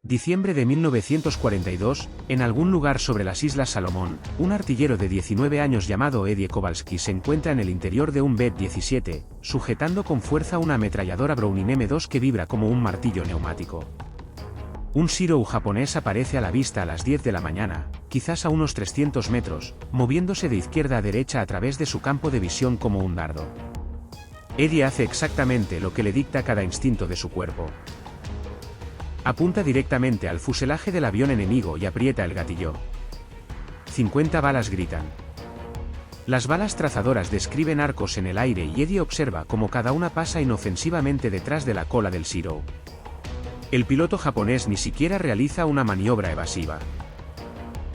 Diciembre de 1942, en algún lugar sobre las Islas Salomón, un artillero de 19 años llamado Eddie Kowalski se encuentra en el interior de un B-17, sujetando con fuerza una ametralladora Browning M2 que vibra como un martillo neumático. Un Shirou japonés aparece a la vista a las 10 de la mañana, quizás a unos 300 metros, moviéndose de izquierda a derecha a través de su campo de visión como un dardo. Eddie hace exactamente lo que le dicta cada instinto de su cuerpo. Apunta directamente al fuselaje del avión enemigo y aprieta el gatillo. 50 balas gritan. Las balas trazadoras describen arcos en el aire y Eddie observa cómo cada una pasa inofensivamente detrás de la cola del Shirou. El piloto japonés ni siquiera realiza una maniobra evasiva.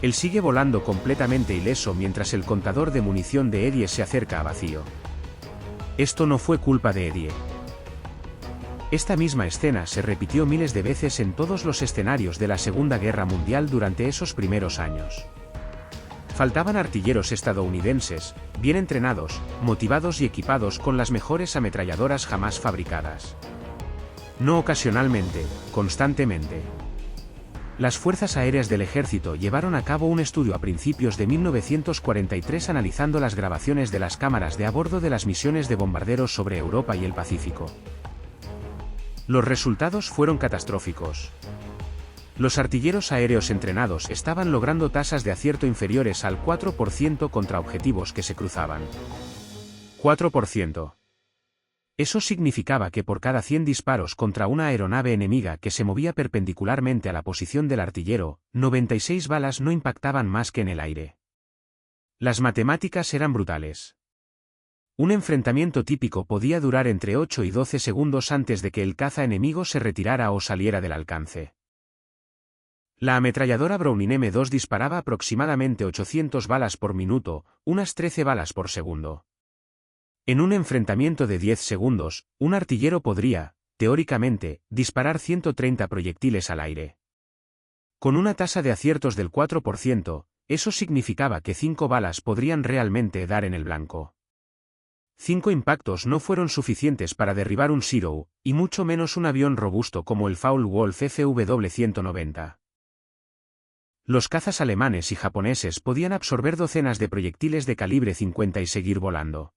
Él sigue volando completamente ileso mientras el contador de munición de Eddie se acerca a vacío. Esto no fue culpa de Eddie. Esta misma escena se repitió miles de veces en todos los escenarios de la Segunda Guerra Mundial durante esos primeros años. Faltaban artilleros estadounidenses, bien entrenados, motivados y equipados con las mejores ametralladoras jamás fabricadas. No ocasionalmente, constantemente. Las fuerzas aéreas del ejército llevaron a cabo un estudio a principios de 1943 analizando las grabaciones de las cámaras de a bordo de las misiones de bombarderos sobre Europa y el Pacífico. Los resultados fueron catastróficos. Los artilleros aéreos entrenados estaban logrando tasas de acierto inferiores al 4% contra objetivos que se cruzaban. 4%. Eso significaba que por cada 100 disparos contra una aeronave enemiga que se movía perpendicularmente a la posición del artillero, 96 balas no impactaban más que en el aire. Las matemáticas eran brutales. Un enfrentamiento típico podía durar entre 8 y 12 segundos antes de que el caza enemigo se retirara o saliera del alcance. La ametralladora Browning M2 disparaba aproximadamente 800 balas por minuto, unas 13 balas por segundo. En un enfrentamiento de 10 segundos, un artillero podría, teóricamente, disparar 130 proyectiles al aire. Con una tasa de aciertos del 4%, eso significaba que 5 balas podrían realmente dar en el blanco. 5 impactos no fueron suficientes para derribar un Shirou, y mucho menos un avión robusto como el Focke-Wulf FW-190. Los cazas alemanes y japoneses podían absorber docenas de proyectiles de calibre 50 y seguir volando.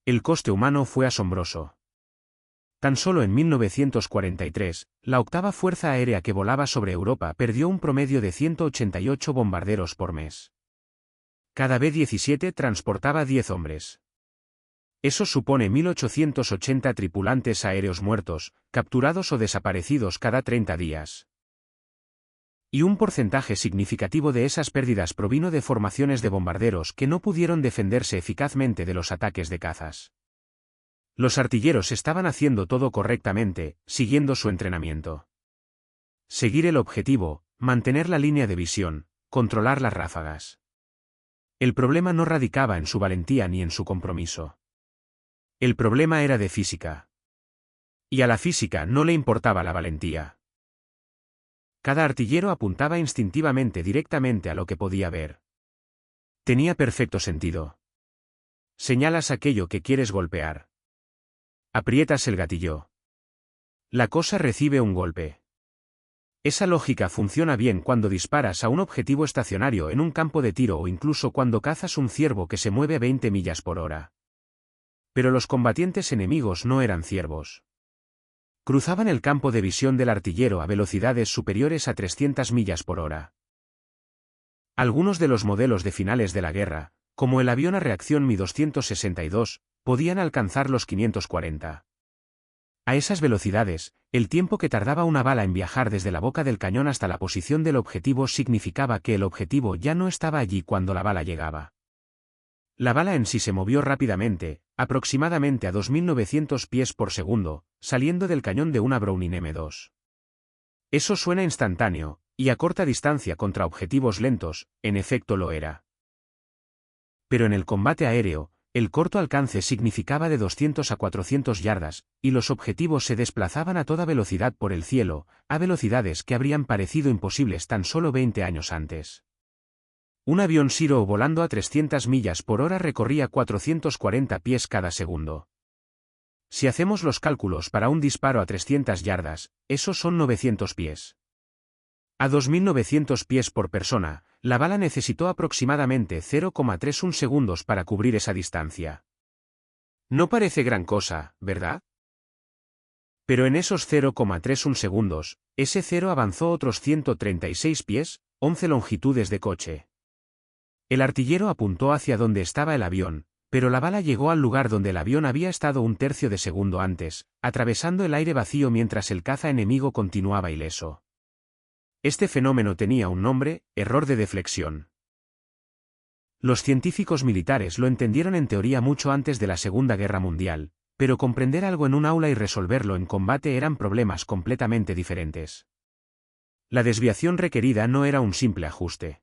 El coste humano fue asombroso. Tan solo en 1943, la octava Fuerza Aérea que volaba sobre Europa perdió un promedio de 188 bombarderos por mes. Cada B-17 transportaba 10 hombres. Eso supone 1.880 tripulantes aéreos muertos, capturados o desaparecidos cada 30 días. Y un porcentaje significativo de esas pérdidas provino de formaciones de bombarderos que no pudieron defenderse eficazmente de los ataques de cazas. Los artilleros estaban haciendo todo correctamente, siguiendo su entrenamiento. Seguir el objetivo, mantener la línea de visión, controlar las ráfagas. El problema no radicaba en su valentía ni en su compromiso. El problema era de física. Y a la física no le importaba la valentía. Cada artillero apuntaba instintivamente directamente a lo que podía ver. Tenía perfecto sentido. Señalas aquello que quieres golpear. Aprietas el gatillo. La cosa recibe un golpe. Esa lógica funciona bien cuando disparas a un objetivo estacionario en un campo de tiro o incluso cuando cazas un ciervo que se mueve a 20 millas por hora. Pero los combatientes enemigos no eran ciervos. Cruzaban el campo de visión del artillero a velocidades superiores a 300 millas por hora. Algunos de los modelos de finales de la guerra, como el avión a reacción Mi-262, podían alcanzar los 540. A esas velocidades, el tiempo que tardaba una bala en viajar desde la boca del cañón hasta la posición del objetivo significaba que el objetivo ya no estaba allí cuando la bala llegaba. La bala en sí se movió rápidamente, aproximadamente a 2.900 pies por segundo, saliendo del cañón de una Browning M2. Eso suena instantáneo, y a corta distancia contra objetivos lentos, en efecto lo era. Pero en el combate aéreo, el corto alcance significaba de 200 a 400 yardas, y los objetivos se desplazaban a toda velocidad por el cielo, a velocidades que habrían parecido imposibles tan solo 20 años antes. Un avión Shirou volando a 300 millas por hora recorría 440 pies cada segundo. Si hacemos los cálculos para un disparo a 300 yardas, esos son 900 pies. A 2.900 pies por persona, la bala necesitó aproximadamente 0,31 segundos para cubrir esa distancia. No parece gran cosa, ¿verdad? Pero en esos 0,31 segundos, ese cero avanzó otros 136 pies, 11 longitudes de coche. El artillero apuntó hacia donde estaba el avión, pero la bala llegó al lugar donde el avión había estado un tercio de segundo antes, atravesando el aire vacío mientras el caza enemigo continuaba ileso. Este fenómeno tenía un nombre: error de deflexión. Los científicos militares lo entendieron en teoría mucho antes de la Segunda Guerra Mundial, pero comprender algo en un aula y resolverlo en combate eran problemas completamente diferentes. La desviación requerida no era un simple ajuste.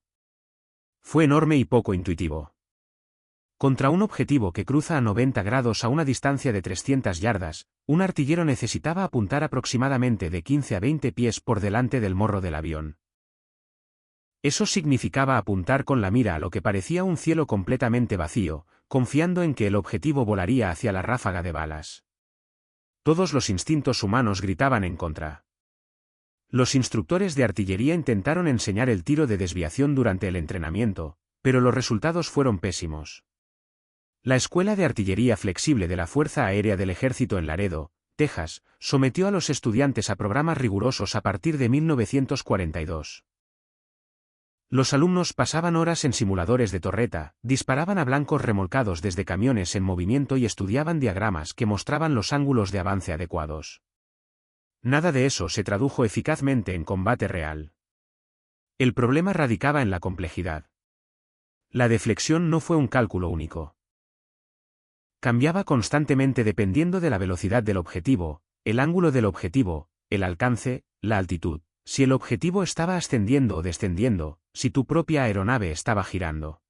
Fue enorme y poco intuitivo. Contra un objetivo que cruza a 90 grados a una distancia de 300 yardas, un artillero necesitaba apuntar aproximadamente de 15 a 20 pies por delante del morro del avión. Eso significaba apuntar con la mira a lo que parecía un cielo completamente vacío, confiando en que el objetivo volaría hacia la ráfaga de balas. Todos los instintos humanos gritaban en contra. Los instructores de artillería intentaron enseñar el tiro de desviación durante el entrenamiento, pero los resultados fueron pésimos. La Escuela de Artillería Flexible de la Fuerza Aérea del Ejército en Laredo, Texas, sometió a los estudiantes a programas rigurosos a partir de 1942. Los alumnos pasaban horas en simuladores de torreta, disparaban a blancos remolcados desde camiones en movimiento y estudiaban diagramas que mostraban los ángulos de avance adecuados. Nada de eso se tradujo eficazmente en combate real. El problema radicaba en la complejidad. La deflexión no fue un cálculo único. Cambiaba constantemente dependiendo de la velocidad del objetivo, el ángulo del objetivo, el alcance, la altitud, si el objetivo estaba ascendiendo o descendiendo, si tu propia aeronave estaba girando.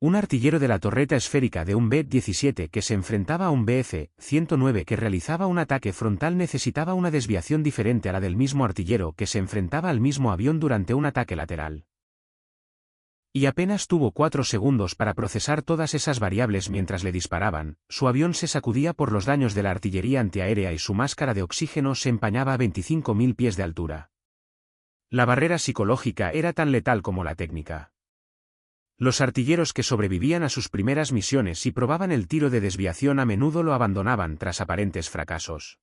Un artillero de la torreta esférica de un B-17 que se enfrentaba a un Bf-109 que realizaba un ataque frontal necesitaba una desviación diferente a la del mismo artillero que se enfrentaba al mismo avión durante un ataque lateral. Y apenas tuvo 4 segundos para procesar todas esas variables mientras le disparaban, su avión se sacudía por los daños de la artillería antiaérea y su máscara de oxígeno se empañaba a 25.000 pies de altura. La barrera psicológica era tan letal como la técnica. Los artilleros que sobrevivían a sus primeras misiones y probaban el tiro de desviación a menudo lo abandonaban tras aparentes fracasos.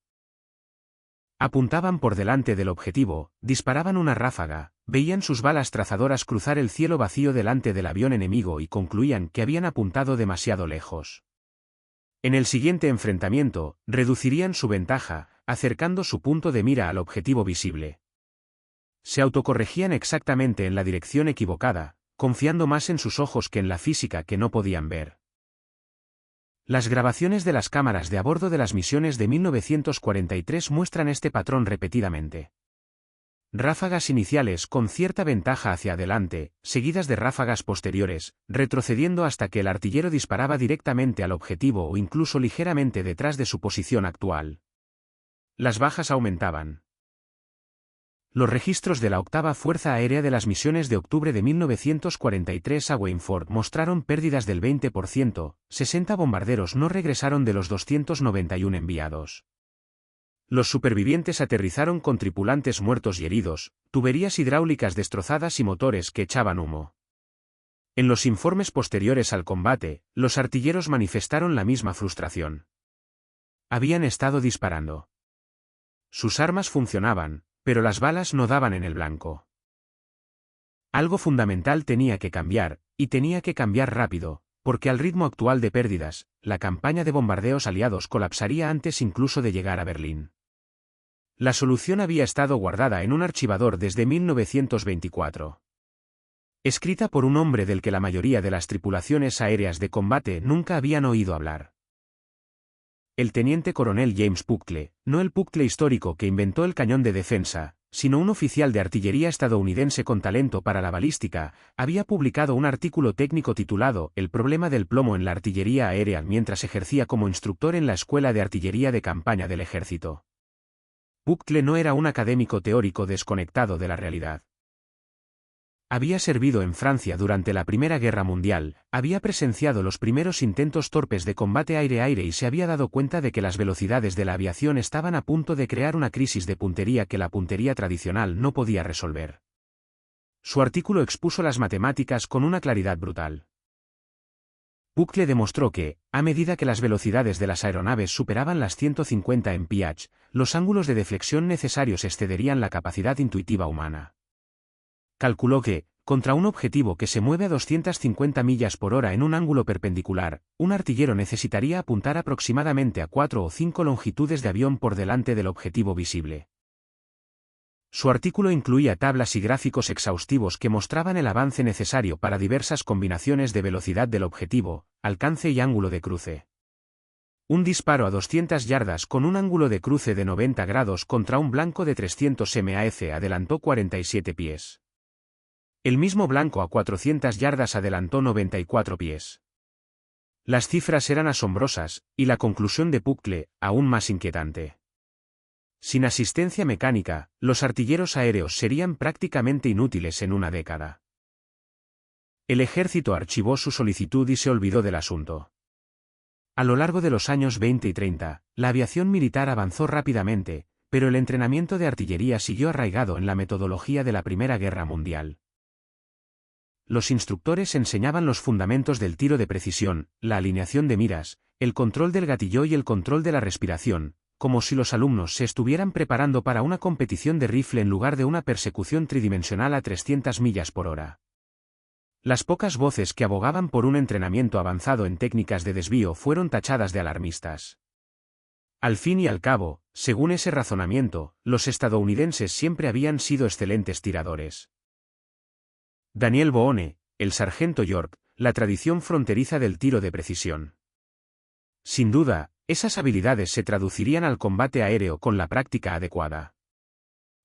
Apuntaban por delante del objetivo, disparaban una ráfaga, veían sus balas trazadoras cruzar el cielo vacío delante del avión enemigo y concluían que habían apuntado demasiado lejos. En el siguiente enfrentamiento, reducirían su ventaja, acercando su punto de mira al objetivo visible. Se autocorregían exactamente en la dirección equivocada, confiando más en sus ojos que en la física que no podían ver. Las grabaciones de las cámaras de a bordo de las misiones de 1943 muestran este patrón repetidamente. Ráfagas iniciales con cierta ventaja hacia adelante, seguidas de ráfagas posteriores, retrocediendo hasta que el artillero disparaba directamente al objetivo o incluso ligeramente detrás de su posición actual. Las bajas aumentaban. Los registros de la Octava Fuerza Aérea de las misiones de octubre de 1943 a Wynford mostraron pérdidas del 20%, 60 bombarderos no regresaron de los 291 enviados. Los supervivientes aterrizaron con tripulantes muertos y heridos, tuberías hidráulicas destrozadas y motores que echaban humo. En los informes posteriores al combate, los artilleros manifestaron la misma frustración. Habían estado disparando. Sus armas funcionaban, pero las balas no daban en el blanco. Algo fundamental tenía que cambiar, y tenía que cambiar rápido, porque al ritmo actual de pérdidas, la campaña de bombardeos aliados colapsaría antes incluso de llegar a Berlín. La solución había estado guardada en un archivador desde 1924. Escrita por un hombre del que la mayoría de las tripulaciones aéreas de combate nunca habían oído hablar. El teniente coronel James Puckle, no el Puckle histórico que inventó el cañón de defensa, sino un oficial de artillería estadounidense con talento para la balística, había publicado un artículo técnico titulado El problema del plomo en la artillería aérea mientras ejercía como instructor en la Escuela de Artillería de Campaña del Ejército. Puckle no era un académico teórico desconectado de la realidad. Había servido en Francia durante la Primera Guerra Mundial, había presenciado los primeros intentos torpes de combate aire-aire y se había dado cuenta de que las velocidades de la aviación estaban a punto de crear una crisis de puntería que la puntería tradicional no podía resolver. Su artículo expuso las matemáticas con una claridad brutal. Buckle demostró que, a medida que las velocidades de las aeronaves superaban las 150 mph, los ángulos de deflexión necesarios excederían la capacidad intuitiva humana. Calculó que, contra un objetivo que se mueve a 250 millas por hora en un ángulo perpendicular, un artillero necesitaría apuntar aproximadamente a 4 o 5 longitudes de avión por delante del objetivo visible. Su artículo incluía tablas y gráficos exhaustivos que mostraban el avance necesario para diversas combinaciones de velocidad del objetivo, alcance y ángulo de cruce. Un disparo a 200 yardas con un ángulo de cruce de 90 grados contra un blanco de 300 MAF adelantó 47 pies. El mismo blanco a 400 yardas adelantó 94 pies. Las cifras eran asombrosas, y la conclusión de Buckle, aún más inquietante. Sin asistencia mecánica, los artilleros aéreos serían prácticamente inútiles en una década. El ejército archivó su solicitud y se olvidó del asunto. A lo largo de los años 20 y 30, la aviación militar avanzó rápidamente, pero el entrenamiento de artillería siguió arraigado en la metodología de la Primera Guerra Mundial. Los instructores enseñaban los fundamentos del tiro de precisión, la alineación de miras, el control del gatillo y el control de la respiración, como si los alumnos se estuvieran preparando para una competición de rifle en lugar de una persecución tridimensional a 300 millas por hora. Las pocas voces que abogaban por un entrenamiento avanzado en técnicas de desvío fueron tachadas de alarmistas. Al fin y al cabo, según ese razonamiento, los estadounidenses siempre habían sido excelentes tiradores. Daniel Boone, el sargento York, la tradición fronteriza del tiro de precisión. Sin duda, esas habilidades se traducirían al combate aéreo con la práctica adecuada.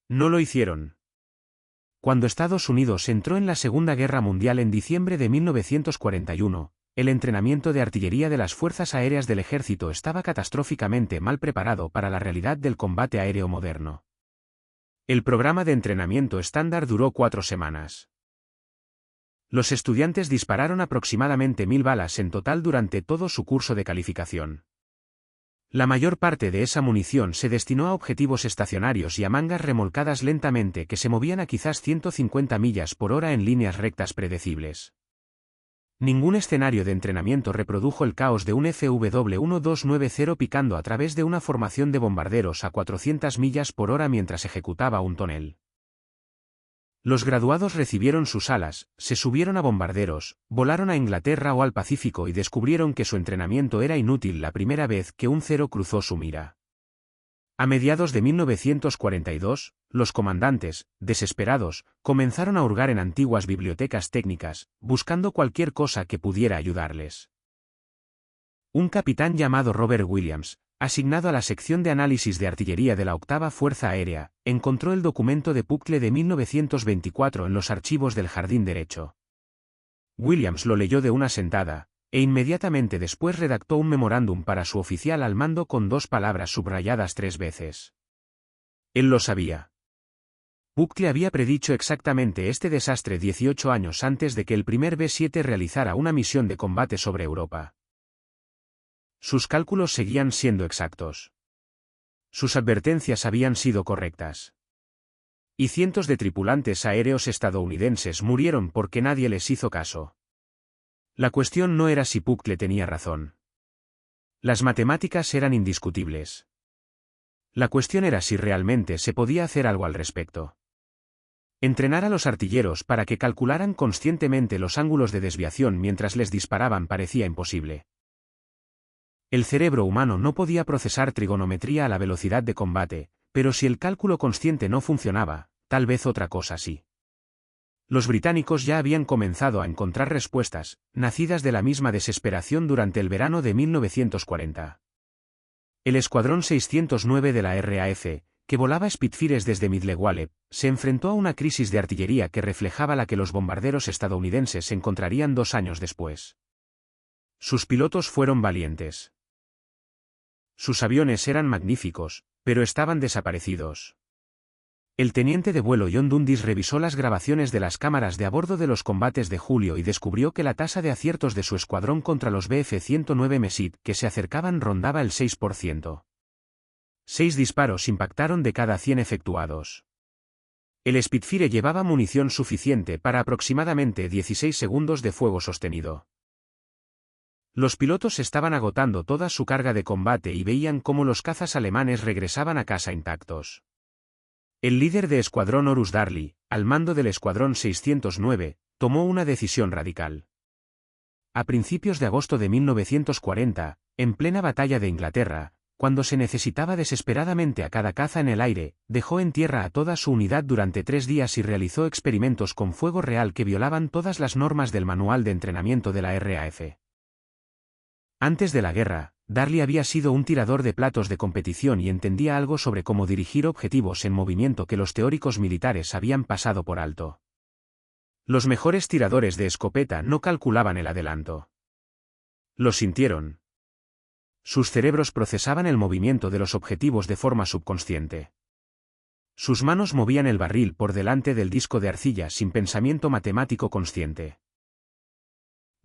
No lo hicieron. Cuando Estados Unidos entró en la Segunda Guerra Mundial en diciembre de 1941, el entrenamiento de artillería de las fuerzas aéreas del ejército estaba catastróficamente mal preparado para la realidad del combate aéreo moderno. El programa de entrenamiento estándar duró 4 semanas. Los estudiantes dispararon aproximadamente 1000 balas en total durante todo su curso de calificación. La mayor parte de esa munición se destinó a objetivos estacionarios y a mangas remolcadas lentamente que se movían a quizás 150 millas por hora en líneas rectas predecibles. Ningún escenario de entrenamiento reprodujo el caos de un FW-1290 picando a través de una formación de bombarderos a 400 millas por hora mientras ejecutaba un tonel. Los graduados recibieron sus alas, se subieron a bombarderos, volaron a Inglaterra o al Pacífico y descubrieron que su entrenamiento era inútil la primera vez que un cero cruzó su mira. A mediados de 1942, los comandantes, desesperados, comenzaron a hurgar en antiguas bibliotecas técnicas, buscando cualquier cosa que pudiera ayudarles. Un capitán llamado Robert Williams, asignado a la sección de análisis de artillería de la Octava Fuerza Aérea, encontró el documento de Buckle de 1924 en los archivos del Jardín Derecho. Williams lo leyó de una sentada, e inmediatamente después redactó un memorándum para su oficial al mando con 2 palabras subrayadas 3 veces. Él lo sabía. Buckle había predicho exactamente este desastre 18 años antes de que el primer B-7 realizara una misión de combate sobre Europa. Sus cálculos seguían siendo exactos. Sus advertencias habían sido correctas. Y cientos de tripulantes aéreos estadounidenses murieron porque nadie les hizo caso. La cuestión no era si Buckle tenía razón. Las matemáticas eran indiscutibles. La cuestión era si realmente se podía hacer algo al respecto. Entrenar a los artilleros para que calcularan conscientemente los ángulos de desviación mientras les disparaban parecía imposible. El cerebro humano no podía procesar trigonometría a la velocidad de combate, pero si el cálculo consciente no funcionaba, tal vez otra cosa sí. Los británicos ya habían comenzado a encontrar respuestas, nacidas de la misma desesperación durante el verano de 1940. El Escuadrón 609 de la RAF, que volaba Spitfires desde Midlewale, se enfrentó a una crisis de artillería que reflejaba la que los bombarderos estadounidenses encontrarían 2 años después. Sus pilotos fueron valientes. Sus aviones eran magníficos, pero estaban desaparecidos. El teniente de vuelo John Dundas revisó las grabaciones de las cámaras de a bordo de los combates de julio y descubrió que la tasa de aciertos de su escuadrón contra los Bf-109 Messit que se acercaban rondaba el 6%. 6 disparos impactaron de cada 100 efectuados. El Spitfire llevaba munición suficiente para aproximadamente 16 segundos de fuego sostenido. Los pilotos estaban agotando toda su carga de combate y veían cómo los cazas alemanes regresaban a casa intactos. El líder de escuadrón Horus Darley, al mando del escuadrón 609, tomó una decisión radical. A principios de agosto de 1940, en plena batalla de Inglaterra, cuando se necesitaba desesperadamente a cada caza en el aire, dejó en tierra a toda su unidad durante 3 días y realizó experimentos con fuego real que violaban todas las normas del manual de entrenamiento de la RAF. Antes de la guerra, Darley había sido un tirador de platos de competición y entendía algo sobre cómo dirigir objetivos en movimiento que los teóricos militares habían pasado por alto. Los mejores tiradores de escopeta no calculaban el adelanto. Lo sintieron. Sus cerebros procesaban el movimiento de los objetivos de forma subconsciente. Sus manos movían el barril por delante del disco de arcilla sin pensamiento matemático consciente.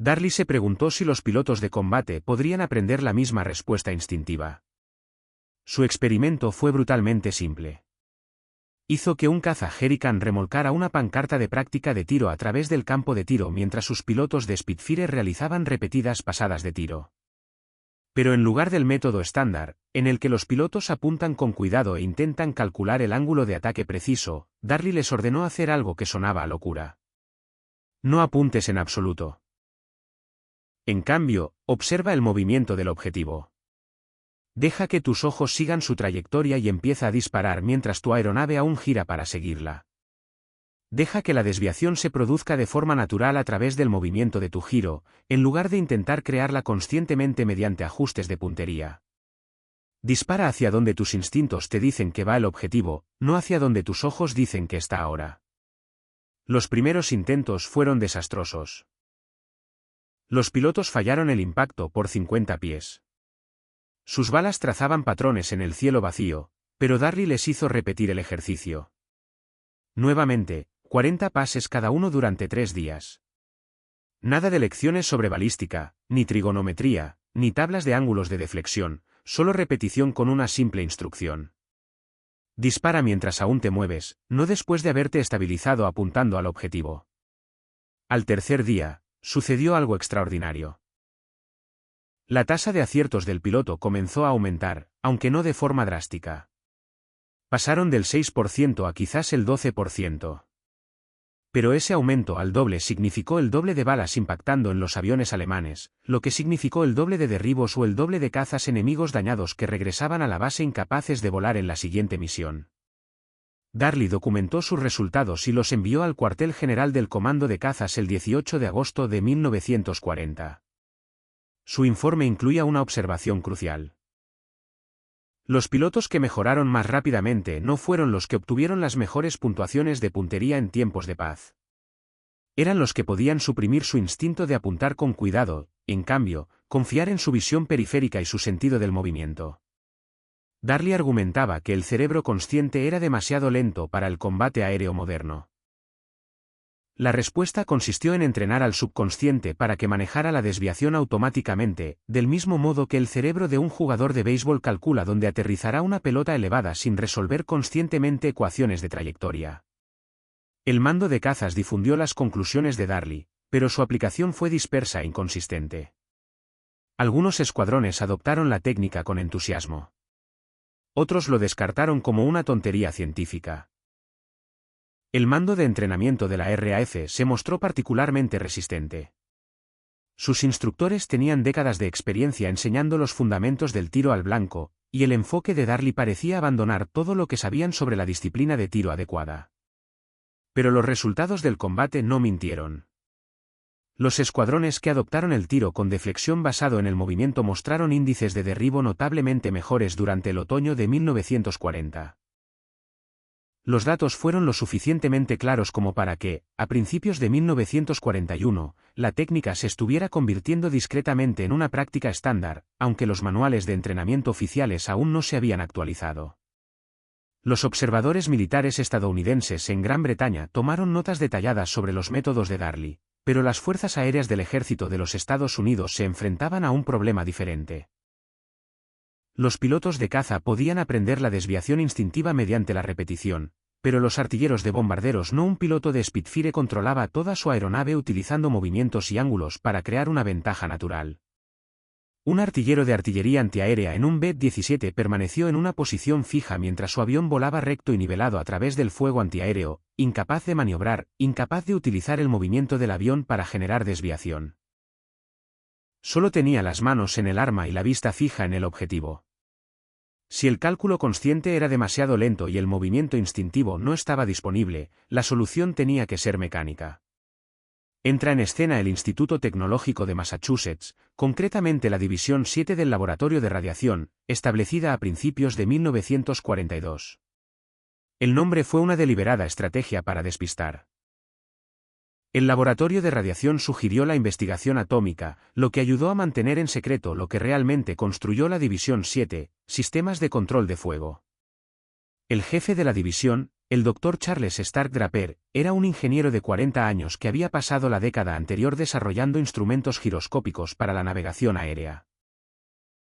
Darley se preguntó si los pilotos de combate podrían aprender la misma respuesta instintiva. Su experimento fue brutalmente simple. Hizo que un caza Hurricane remolcara una pancarta de práctica de tiro a través del campo de tiro mientras sus pilotos de Spitfire realizaban repetidas pasadas de tiro. Pero en lugar del método estándar, en el que los pilotos apuntan con cuidado e intentan calcular el ángulo de ataque preciso, Darley les ordenó hacer algo que sonaba a locura. No apuntes en absoluto. En cambio, observa el movimiento del objetivo. Deja que tus ojos sigan su trayectoria y empieza a disparar mientras tu aeronave aún gira para seguirla. Deja que la desviación se produzca de forma natural a través del movimiento de tu giro, en lugar de intentar crearla conscientemente mediante ajustes de puntería. Dispara hacia donde tus instintos te dicen que va el objetivo, no hacia donde tus ojos dicen que está ahora. Los primeros intentos fueron desastrosos. Los pilotos fallaron el impacto por 50 pies. Sus balas trazaban patrones en el cielo vacío, pero Darley les hizo repetir el ejercicio. Nuevamente, 40 pases cada uno durante 3 días. Nada de lecciones sobre balística, ni trigonometría, ni tablas de ángulos de deflexión, solo repetición con una simple instrucción. Dispara mientras aún te mueves, no después de haberte estabilizado apuntando al objetivo. Al tercer día, sucedió algo extraordinario. La tasa de aciertos del piloto comenzó a aumentar, aunque no de forma drástica. Pasaron del 6% a quizás el 12%. Pero ese aumento al doble significó el doble de balas impactando en los aviones alemanes, lo que significó el doble de derribos o el doble de cazas enemigos dañados que regresaban a la base incapaces de volar en la siguiente misión. Darley documentó sus resultados y los envió al cuartel general del Comando de Cazas el 18 de agosto de 1940. Su informe incluía una observación crucial. Los pilotos que mejoraron más rápidamente no fueron los que obtuvieron las mejores puntuaciones de puntería en tiempos de paz. Eran los que podían suprimir su instinto de apuntar con cuidado, y en cambio, confiar en su visión periférica y su sentido del movimiento. Darley argumentaba que el cerebro consciente era demasiado lento para el combate aéreo moderno. La respuesta consistió en entrenar al subconsciente para que manejara la desviación automáticamente, del mismo modo que el cerebro de un jugador de béisbol calcula dónde aterrizará una pelota elevada sin resolver conscientemente ecuaciones de trayectoria. El mando de cazas difundió las conclusiones de Darley, pero su aplicación fue dispersa e inconsistente. Algunos escuadrones adoptaron la técnica con entusiasmo. Otros lo descartaron como una tontería científica. El mando de entrenamiento de la RAF se mostró particularmente resistente. Sus instructores tenían décadas de experiencia enseñando los fundamentos del tiro al blanco, y el enfoque de Darley parecía abandonar todo lo que sabían sobre la disciplina de tiro adecuada. Pero los resultados del combate no mintieron. Los escuadrones que adoptaron el tiro con deflexión basado en el movimiento mostraron índices de derribo notablemente mejores durante el otoño de 1940. Los datos fueron lo suficientemente claros como para que, a principios de 1941, la técnica se estuviera convirtiendo discretamente en una práctica estándar, aunque los manuales de entrenamiento oficiales aún no se habían actualizado. Los observadores militares estadounidenses en Gran Bretaña tomaron notas detalladas sobre los métodos de Darley, pero las fuerzas aéreas del ejército de los Estados Unidos se enfrentaban a un problema diferente. Los pilotos de caza podían aprender la desviación instintiva mediante la repetición, pero los artilleros de bombarderos no. Un piloto de Spitfire controlaba toda su aeronave utilizando movimientos y ángulos para crear una ventaja natural. Un artillero de artillería antiaérea en un B-17 permaneció en una posición fija mientras su avión volaba recto y nivelado a través del fuego antiaéreo, incapaz de maniobrar, incapaz de utilizar el movimiento del avión para generar desviación. Solo tenía las manos en el arma y la vista fija en el objetivo. Si el cálculo consciente era demasiado lento y el movimiento instintivo no estaba disponible, la solución tenía que ser mecánica. Entra en escena el Instituto Tecnológico de Massachusetts, concretamente la División 7 del Laboratorio de Radiación, establecida a principios de 1942. El nombre fue una deliberada estrategia para despistar. El laboratorio de radiación sugirió la investigación atómica, lo que ayudó a mantener en secreto lo que realmente construyó la División 7, sistemas de control de fuego. El jefe de la división, el Dr. Charles Stark Draper, era un ingeniero de 40 años que había pasado la década anterior desarrollando instrumentos giroscópicos para la navegación aérea.